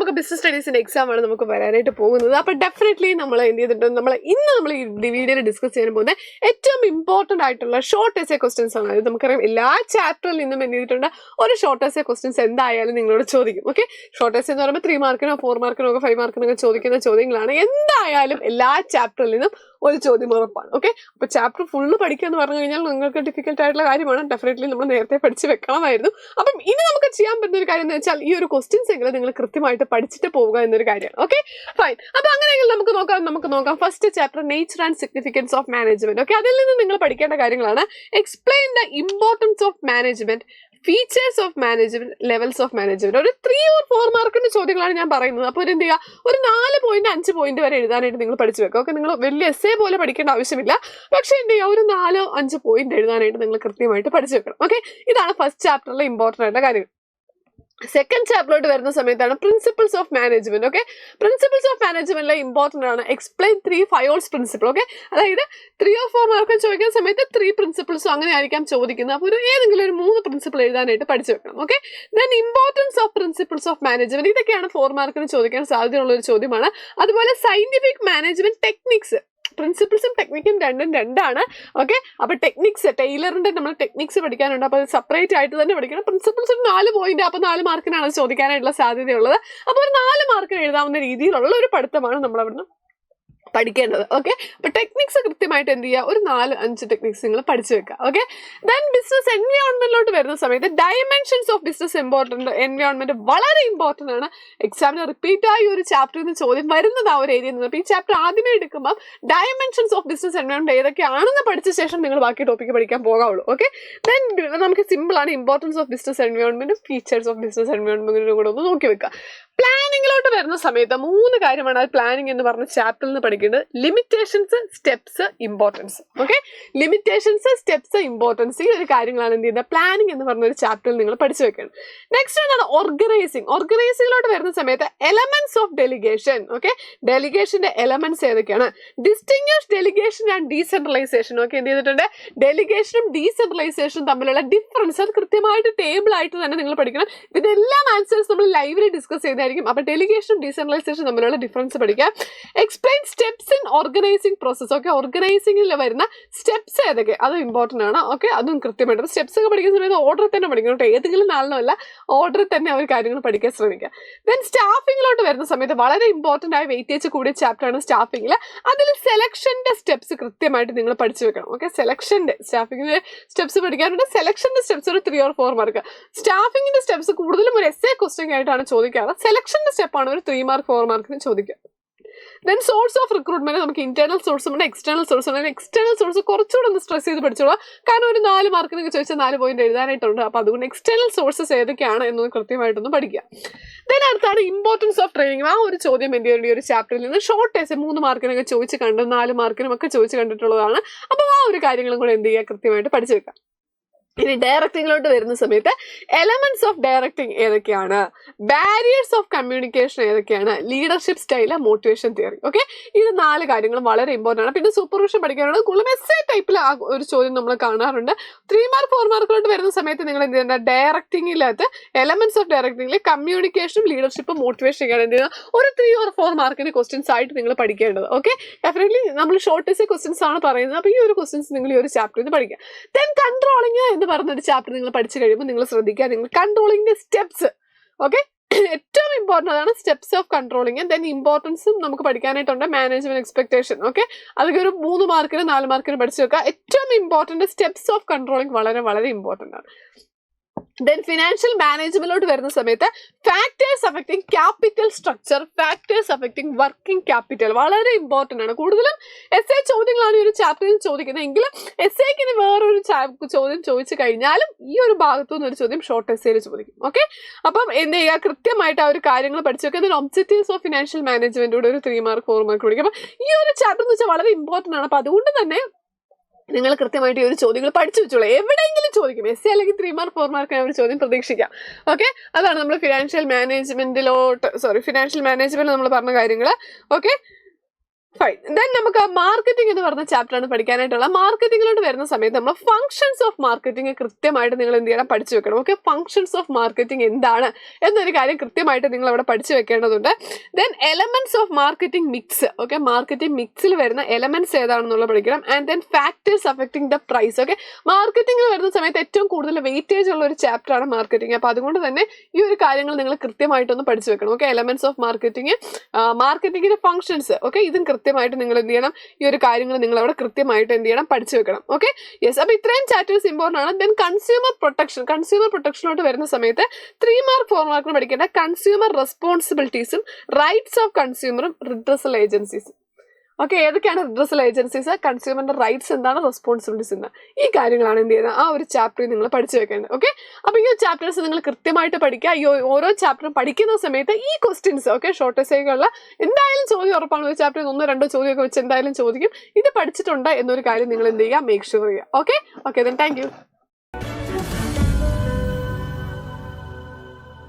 നമുക്ക് business സ്റ്റഡീസിന്റെ exam ആണ് നമുക്ക് വരാനായിട്ട് പോകുന്നത്. അപ്പൊ ഡെഫിനറ്റ്ലി നമ്മൾ എന്ത് ചെയ്തിട്ടുണ്ട്, നമ്മൾ ഈ വീഡിയോയിൽ ഡിസ്കസ് ചെയ്യാൻ പോകുന്നത് ഏറ്റവും ഇമ്പോർട്ടന്റ് ആയിട്ടുള്ള ഷോർട്ട് എസ്സേ ക്വസ്റ്റ്യൻസ് ആണ്. അത് നമുക്കറിയാം എല്ലാ ചാപ്റ്ററിൽ നിന്നും എന്ത് ചെയ്തിട്ടുണ്ട്, ഒരു ഷോർട്ട് എസ്സേ ക്വസ്റ്റ്യൻസ് എന്തായാലും നിങ്ങളോട് ചോദിക്കും. ഓക്കെ, ഷോർട്ട് എസ്സേ എന്ന് പറയുമ്പോൾ 3 മാർക്കിനോ 4 മാർക്കിനോ ഒക്കെ 5 മാർക്കിനൊക്കെ ചോദിക്കുന്ന ചോദ്യങ്ങളാണ്. എന്തായാലും എല്ലാ ചാപ്റ്ററിൽ നിന്നും ഒരു ചോദ്യം ഉറപ്പാണ്. ഓക്കെ, അപ്പൊ ചാപ്റ്റർ ഫുള്ള് പഠിക്കുക എന്ന് പറഞ്ഞു കഴിഞ്ഞാൽ നിങ്ങൾക്ക് ഡിഫിക്കൽട്ട് ആയിട്ടുള്ള കാര്യമാണ്. ഡെഫിനറ്റ്ലി നമ്മൾ നേരത്തെ പഠിച്ച് വെക്കണമായിരുന്നു. അപ്പം ഇനി നമുക്ക് ചെയ്യാൻ പറ്റുന്ന ഒരു കാര്യം എന്ന് വെച്ചാൽ ഈ ഒരു ക്വസ്റ്റ്യൻസ് എങ്കിലും നിങ്ങൾ കൃത്യമായിട്ട് പഠിച്ചിട്ട് പോവുക എന്നൊരു കാര്യമാണ്. Okay, fine. അപ്പൊ അങ്ങനെയെങ്കിൽ നമുക്ക് നോക്കാം first chapter nature and significance of management. Okay, അതിൽ നിന്ന് നിങ്ങൾ പഠിക്കേണ്ട കാര്യങ്ങളാണ് explain the importance of management, features of management, levels of management. ഒരു 3 or 4 മാർക്കിന്റെ ചോദ്യങ്ങളാണ് ഞാൻ പറയുന്നത്. അപ്പോൾ എന്ത് ചെയ്യുക, ഒരു 4 പോയിന്റ് 5 പോയിന്റ് വരെ എഴുതാനായിട്ട് നിങ്ങൾ പഠിച്ചു വെക്കുക. ഓക്കെ, നിങ്ങൾ വലിയ എസ്സേ പോലെ പഠിക്കേണ്ട ആവശ്യമില്ല. പക്ഷെ എന്ത് ചെയ്യുക, ഒരു 4-5 പോയിന്റ് എഴുതാനായിട്ട് നിങ്ങൾ കൃത്യമായിട്ട് പഠിച്ചു വെക്കണം. ഓക്കെ, ഇതാണ് ഫസ്റ്റ് ചാപ്റ്ററിലെ ഇമ്പോർട്ടൻ്റ് ആയിട്ടുള്ള കാര്യം. സെക്കൻഡ് ചാപ്റ്ററിലോട്ട് വരുന്ന സമയത്താണ് principles of management. Okay, principles of മാനേജ്മെന്റിലെ ഇമ്പോർട്ടന്റ് ആണ് എക്സ്പ്ലെയിൻ 3 ഫയോൾസ് പ്രിൻസിപ്പിൾ. ഓക്കെ, അതായത് 3 or 4 മാർക്ക് ചോദിക്കുന്ന സമയത്ത് 3 പ്രിൻസിപ്പിൾസും അങ്ങനെ ആയിരിക്കാം ചോദിക്കുന്നത്. അപ്പോൾ ഏതെങ്കിലും ഒരു 3 പ്രിൻസിപ്പിൾ എഴുതാനായിട്ട് പഠിച്ചു വെക്കണം. Okay, then importance of principles of management, ഇതൊക്കെയാണ് 4 മാർക്കിന് ചോദിക്കാൻ സാധ്യതയുള്ള ഒരു ചോദ്യമാണ്. അതുപോലെ സയന്റിഫിക് മാനേജ്മെന്റ് ടെക്നിക്സ്, പ്രിൻസിപ്പിൾസും ടെക്നിക്കും രണ്ടാണ്. ഓക്കെ, അപ്പൊ ടെക്നിക്സ് ടൈലറിന്റെ നമ്മൾ ടെക്നിക്സ് പഠിക്കാനുണ്ട്. അപ്പൊ സെപ്പറേറ്റ് ആയിട്ട് തന്നെ പഠിക്കണം. പ്രിൻസിപ്പിൾസ് 4 പോയിന്റ്, അപ്പൊ 4 മാർക്കിനാണ് ചോദിക്കാനായിട്ടുള്ള സാധ്യതയുള്ളത്. അപ്പൊ ഒരു 4 മാർക്കിന് എഴുതാവുന്ന രീതിയിലുള്ള ഒരു പഠിത്തമാണ് നമ്മൾ അവിടുന്ന് പഠിക്കേണ്ടത്. ഓക്കെ, അപ്പൊ ടെക്നിക്സ് കൃത്യമായിട്ട് എന്ത് ചെയ്യുക, ഒരു 4-5 ടെക്നിക്സ് നിങ്ങൾ പഠിച്ചു വെക്കുക. ഓക്കെ, ദെൻ ബിസിനസ് എൻവയോൺമെന്റിലോട്ട് വരുന്ന സമയത്ത് ഡയമെൻഷൻസ് ഓഫ് ബിസിനസ് എൻവയോൺമെന്റ് വളരെ ഇമ്പോർട്ടന്റ് ആണ്. എക്സാമിന് റിപ്പീറ്റ് ആയി ഒരു ചാപ്റ്ററിൽ നിന്ന് ചോദ്യം വരുന്നത് ആ ഒരു ഏരിയയിൽ നിന്ന്. അപ്പൊ ഈ ചാപ്റ്റർ ആദ്യമേ എടുക്കുമ്പോൾ ഡയമെൻഷൻസ് ഓഫ് ബിസിനസ് എൻവയോൺമെന്റ് ഏതൊക്കെയാണെന്ന് പഠിച്ച ശേഷം നിങ്ങൾ ബാക്കി ടോപ്പിക്ക് പഠിക്കാൻ പോകാവുള്ളൂ. ഓക്കെ, ദെൻ നമുക്ക് സിമ്പിൾ ആണ് ഇമ്പോർട്ടൻസ് ഓഫ് ബിസിനസ് എൻവയോൺമെന്റും ഫീച്ചേഴ്സ് ഓഫ് ബിസിനസ് എൻവയോൺമെന്റിനും കൂടെ ഒന്ന് നോക്കി വെക്കുക. പ്ലാനിങ്ങിലോട്ട് വരുന്ന സമയത്ത് 3 കാര്യമാണ് അത് പ്ലാനിങ് എന്ന് പറഞ്ഞ ചാപ്റ്ററിൽ നിന്ന് പഠിക്കേണ്ടത്. Limitations, steps, importance. Okay, limitations, steps, importance, ഈ ഒരു കാര്യങ്ങളാണ് എന്ത് ചെയ്യുന്നത് പ്ലാനിങ് എന്ന് പറഞ്ഞ ഒരു ചാപ്റ്ററിൽ നിങ്ങൾ പഠിച്ചു വെക്കണം. നെക്സ്റ്റ് എന്താണ് ഓർഗനൈസിങ്. ഓർഗനൈസിങ്ങിലോട്ട് വരുന്ന സമയത്ത് എലമെന്റ്സ് ഓഫ് ഡെലിഗേഷൻ. ഓക്കെ, ഡെലിഗേഷന്റെ എലമെന്റ്സ് ഏതൊക്കെയാണ്, distinguish delegation and decentralisation. Okay, എന്ത് ചെയ്തിട്ടുണ്ട്, ഡെലിഗേഷനും ഡീസെൻട്രലൈസേഷനും തമ്മിലുള്ള ഡിഫറൻസ് അത് കൃത്യമായിട്ട് ടേബിൾ ആയിട്ട് തന്നെ നിങ്ങൾ പഠിക്കണം. ഇതെല്ലാം ആൻസേഴ്സ് നമ്മൾ ലൈവിൽ ഡിസ്കസ് ചെയ്തായിരിക്കും. അപ്പൊ ഡെലിഗേഷനും ഡീസെൻട്രലൈസേഷനും തമ്മിലുള്ള ഡിഫറൻസ് പഠിക്കാം. Explain steps in organising process. Okay, ഓർഗനൈസിംഗിൽ വരുന്ന സ്റ്റെപ്സ് ഏതൊക്കെ അത് ഇമ്പോർട്ടന്റ് ആണ്. ഓക്കെ, അതും കൃത്യമായിട്ട് സ്റ്റെപ്സ് ഒക്കെ പഠിക്കുന്ന സമയത്ത് ഓർഡർ തന്നെ പഠിക്കണം കേട്ടോ. ഏതെങ്കിലും 4 ഓർഡർ തന്നെ അവർ കാര്യങ്ങൾ പഠിക്കാൻ ശ്രമിക്കുക. ദെൻ സ്റ്റാഫിങ്ങിലോട്ട് വരുന്ന സമയത്ത് വളരെ ഇമ്പോർട്ടന്റ് ആയ വെയിറ്റേജ് കൂടിയ ചാപ്റ്റർ ആണ് സ്റ്റാഫിങ്ങിൽ. അതിൽ സെലക്ഷന്റെ സ്റ്റെപ്സ് കൃത്യമായിട്ട് നിങ്ങൾ പഠിച്ചു വെക്കണം. ഓക്കെ, സെലക്ഷന്റെ സ്റ്റാഫിങ്ങിന്റെ സ്റ്റെപ്സ് പഠിക്കാറുണ്ട്. സെലക്ഷന്റെ സ്റ്റെപ്സ് ഒരു 3 or 4 മാർക്ക്. സ്റ്റാഫിങ്ങിന്റെ സ്റ്റെപ്സ് കൂടുതലും ഒരു എസ്സേ ക്വസ്റ്റ്യൻ ആയിട്ടാണ് ചോദിക്കാറ്. സെലക്ഷന്റെ സ്റ്റെപ്പാണ് ഒരു 3 മാർക്ക് 4 മാർക്കിന് ചോദിക്കുക. ദെൻ സോഴ്സ് ഓഫ് റിക്രൂട്ട്മെന്റ് നമുക്ക് ഇന്റേണൽ സോഴ്സും ഉണ്ട്, എക്സ്റ്റേണൽ സോഴ്സ് ഉണ്ട്. എക്സ്റ്റേണൽ സോഴ്സ് കുറച്ചുകൂടെ ഒന്ന് സ്ട്രെസ് ചെയ്ത് പഠിച്ചോളാം. കാരണം ഒരു 4 മാർക്കിനൊക്കെ ചോദിച്ചാൽ 4 പോയിന്റ് എഴുതാനായിട്ടുണ്ട്. അപ്പൊ അതുകൊണ്ട് എക്സ്റ്റേണൽ സോഴ്സസ് ഏതൊക്കെയാണ് എന്നൊന്ന് കൃത്യമായിട്ടൊന്ന് പഠിക്കുക. ദെൻ അടുത്താണ് ഇമ്പോർട്ടൻസ് ഓഫ് ട്രെയിനിങ്. ആ ഒരു ചോദ്യം എന്ത് ചെയ്യുന്നുണ്ട്, ഒരു ചാപ്റ്ററിൽ നിന്ന് ഷോർട്ട് എസ്സേ 3 മാർക്കിനൊക്കെ ചോദിച്ച് കണ്ട് 4 മാർക്കിനും ഒക്കെ ചോദിച്ച് കണ്ടിട്ടുള്ളതാണ്. അപ്പൊ ആ ഒരു കാര്യങ്ങളും കൂടെ എന്ത് ചെയ്യുക, കൃത്യമായിട്ട് പഠിച്ചു വെക്കാം. ഇനി ഡയറക്ടിങ്ങിലോട്ട് വരുന്ന സമയത്ത് എലമെന്റ്സ് ഓഫ് ഡയറക്ടിങ് ഏതൊക്കെയാണ്, ബാരിയേഴ്സ് ഓഫ് കമ്മ്യൂണിക്കേഷൻ ഏതൊക്കെയാണ്, leadership style, motivation theory. Okay, ഇത് 4 കാര്യങ്ങളും വളരെ ഇമ്പോർട്ടൻ്റ് ആണ്. പിന്നെ സൂപ്പർവിഷൻ പഠിക്കാനുള്ളത് കൂടുതലും എസ്സേ ടൈപ്പിൽ ഒരു ചോദ്യം നമ്മൾ കാണാറുണ്ട്. 3 മാർക്ക് 4 മാർക്കിലോട്ട് വരുന്ന സമയത്ത് നിങ്ങൾ എന്ത് ചെയ്യുന്നത്, ഡയറക്ടിങ്ങിനകത്ത് എലമെന്റ്സ് ഓഫ് ഡയറക്ടിങ്ങിൽ കമ്മ്യൂണിക്കേഷനും ലീഡർഷിപ്പും മോട്ടിവേഷൻ ഒക്കെയാണ് എന്ത് ചെയ്യുന്നത് ഒരു 3 or 4 മാർക്കിന് ക്വസ്റ്റ്യൻസ് ആയിട്ട് നിങ്ങൾ പഠിക്കേണ്ടത്. ഓക്കെ, ഡെഫിനറ്റ്ലി നമ്മൾ ഷോർട്ട് എസ്സേ ക്വസ്റ്റ്യൻസ് ആണ് പറയുന്നത്. അപ്പോൾ ഈ ഒരു ക്വസ്റ്റ്യൻസ് നിങ്ങൾ ഈ ഒരു ചാപ്റ്ററിൽ നിന്ന് പഠിക്കുക. ദെൻ കൺട്രോളിങ് എന്ന് പറഞ്ഞൊരു ചാപ്റ്റർ നിങ്ങൾ പഠിച്ചു കഴിയുമ്പോൾ നിങ്ങൾ ശ്രദ്ധിക്കുക, നിങ്ങൾ കൺട്രോളിങ്ങിന്റെ സ്റ്റെപ്സ്. ഓക്കെ, ഏറ്റവും ഇമ്പോർട്ടൻ്റ് ആണ് സ്റ്റെപ്സ് ഓഫ് കൺട്രോളിങ്. ദെൻ ഇമ്പോർട്ടൻസും നമുക്ക് പഠിക്കാനായിട്ടുണ്ട്. Management expectation. ഓക്കെ, അതൊക്കെ ഒരു 3 മാർക്കിന് 4 മാർക്കിന് പഠിച്ചു വെക്കുക. ഏറ്റവും ഇമ്പോർട്ടൻ്റ് സ്റ്റെപ്സ് ഓഫ് കൺട്രോളിങ് വളരെ വളരെ ഇമ്പോർട്ടൻ്റ് ആണ്. ദെൻ ഫിനാൻഷ്യൽ മാനേജ്മെന്റിലോട്ട് വരുന്ന സമയത്ത് factors affecting capital structure, factors affecting working capital വളരെ ഇമ്പോർട്ടൻ്റ് ആണ്. കൂടുതലും എസ്സേ ചോദ്യങ്ങളാണ് ഈ ഒരു ചാപ്റ്ററിൽ ചോദിക്കുന്നത്. എങ്കിലും എസ്സേക്ക് ഇനി വേറൊരു ചോദ്യം ചോദിച്ചു കഴിഞ്ഞാലും ഈ ഒരു ഭാഗത്തു നിന്ന് ഒരു ചോദ്യം ഷോർട്ട് എസ്സേയിൽ ചോദിക്കും. ഓക്കെ, അപ്പം എന്ത് ചെയ്യുക, കൃത്യമായിട്ട് ആ ഒരു കാര്യങ്ങൾ പഠിച്ചു വെക്കുക. അതിന് ഒബ്ജക്റ്റീവ്സ് ഓഫ് ഫിനാൻഷ്യൽ മാനേജ്മെന്റോട് ഒരു 3 മാർക്ക് 4 മാർക്ക് പഠിക്കും. അപ്പം ഈ ഒരു ചാപ്റ്റർ എന്ന് വെച്ചാൽ വളരെ ഇമ്പോർട്ടൻ്റ് ആണ്. അപ്പം അതുകൊണ്ട് തന്നെ നിങ്ങൾ കൃത്യമായിട്ട് ഈ ഒരു ചോദ്യങ്ങൾ പഠിച്ചു വെച്ചോളൂ. എവിടെയെങ്കിലും ചോദിക്കും, എസ്സേ അല്ലെങ്കിൽ 3 മാർക്ക് 4 മാർക്ക് ഒരു ചോദ്യം പ്രതീക്ഷിക്കാം. ഓക്കെ, അതാണ് നമ്മൾ ഫിനാൻഷ്യൽ മാനേജ്മെന്റ് നമ്മൾ പറഞ്ഞ കാര്യങ്ങൾ. Okay, fine. ദെൻ നമുക്ക് മാർക്കറ്റിംഗ് എന്ന് പറഞ്ഞ ചാപ്റ്റർ ആണ് പഠിക്കാനായിട്ടുള്ള. മാർക്കറ്റിംഗിലോട്ട് വരുന്ന സമയത്ത് നമ്മൾ ഫംഗ്ഷൻസ് ഓഫ് മാർക്കറ്റിംഗ് കൃത്യമായിട്ട് നിങ്ങൾ എന്ത് ചെയ്യണം, പഠിച്ചു വെക്കണം. ഓക്കെ, ഫംഗ്ഷൻസ് ഓഫ് മാർക്കറ്റിംഗ് എന്താണ് എന്നൊരു കാര്യം കൃത്യമായിട്ട് നിങ്ങൾ അവിടെ പഠിച്ചു വെക്കേണ്ടതുണ്ട്. Then elements of marketing mix. Okay, marketing മിക്സിൽ വരുന്ന എലമെന്റ്സ് ഏതാണെന്നുള്ള പഠിക്കണം. And then factors affecting the price. Okay, മാർക്കറ്റിംഗിൽ വരുന്ന സമയത്ത് ഏറ്റവും കൂടുതൽ വെയിറ്റേജ് ഉള്ള ഒരു ചാപ്റ്റർ ആണ് മാർക്കറ്റിംഗ്. അപ്പോൾ അതുകൊണ്ട് തന്നെ ഈ ഒരു കാര്യങ്ങൾ നിങ്ങൾ കൃത്യമായിട്ടൊന്ന് പഠിച്ചു വെക്കണം. ഓക്കെ, എലമെന്റ്സ് ഓഫ് മാർക്കറ്റിംഗ്, മാർക്കറ്റിംഗിന്റെ ഫംഗ്ഷൻസ്. ഓക്കെ, ഇതും കൃത്യമായിട്ട് നിങ്ങൾ എന്ത് ചെയ്യണം, ഈ ഒരു കാര്യങ്ങൾ നിങ്ങൾ അവിടെ കൃത്യമായിട്ട് എന്ത് ചെയ്യണം, പഠിച്ചു വെക്കണം. Okay, yes. അപ്പോൾ ഇത്രയും ചാപ്റ്റേഴ്സ് ഇമ്പോർട്ടൻ്റ് ആണ്. ദെൻ കൺസ്യൂമർ പ്രൊട്ടക്ഷനോട്ട് വരുന്ന സമയത്ത് 3 മാർക്ക് 4 മാർക്കിന് പഠിക്കേണ്ട കൺസ്യൂമർ റെസ്പോൺസിബിലിറ്റീസും റൈറ്റ്സ് ഓഫ് കൺസ്യൂമറും റിഡ്രസൽ ഏജൻസീസും. ഓക്കെ, ഏതൊക്കെയാണ് റിഡ്രസൽ ഏജൻസീസ്, കൺസ്യൂമറിന്റെ റൈറ്റ്സ് എന്താണ്, റെസ്പോൺസിബിലിറ്റീസ് എന്താണ്, ഈ കാര്യങ്ങളാണ് എന്ത് ചെയ്യുന്നത് ആ ഒരു ചാപ്റ്ററിൽ നിങ്ങൾ പഠിച്ചു വെക്കേണ്ടത്. ഓക്കെ, അപ്പോൾ ഈ ചാപ്റ്റേഴ്സ് നിങ്ങൾ കൃത്യമായിട്ട് പഠിക്കുക. ഈ ഓരോ ചാപ്റ്ററും പഠിക്കുന്ന സമയത്ത് ഈ ക്വസ്റ്റ്യൻസ്, ഓക്കെ, ഷോർട്ട് എസ്സേകളുള്ള എന്തായാലും ചോദ്യം ഉറപ്പാണ്. ഒരു ചാപ്റ്ററിൽ 1-2 ചോദ്യമൊക്കെ വെച്ച് എന്തായാലും ചോദിക്കും. ഇത് പഠിച്ചിട്ടുണ്ട് എന്നൊരു കാര്യം നിങ്ങൾ എന്ത് ചെയ്യുക, മേക്ക് ഷുവർ ചെയ്യുക. Okay, then thank you.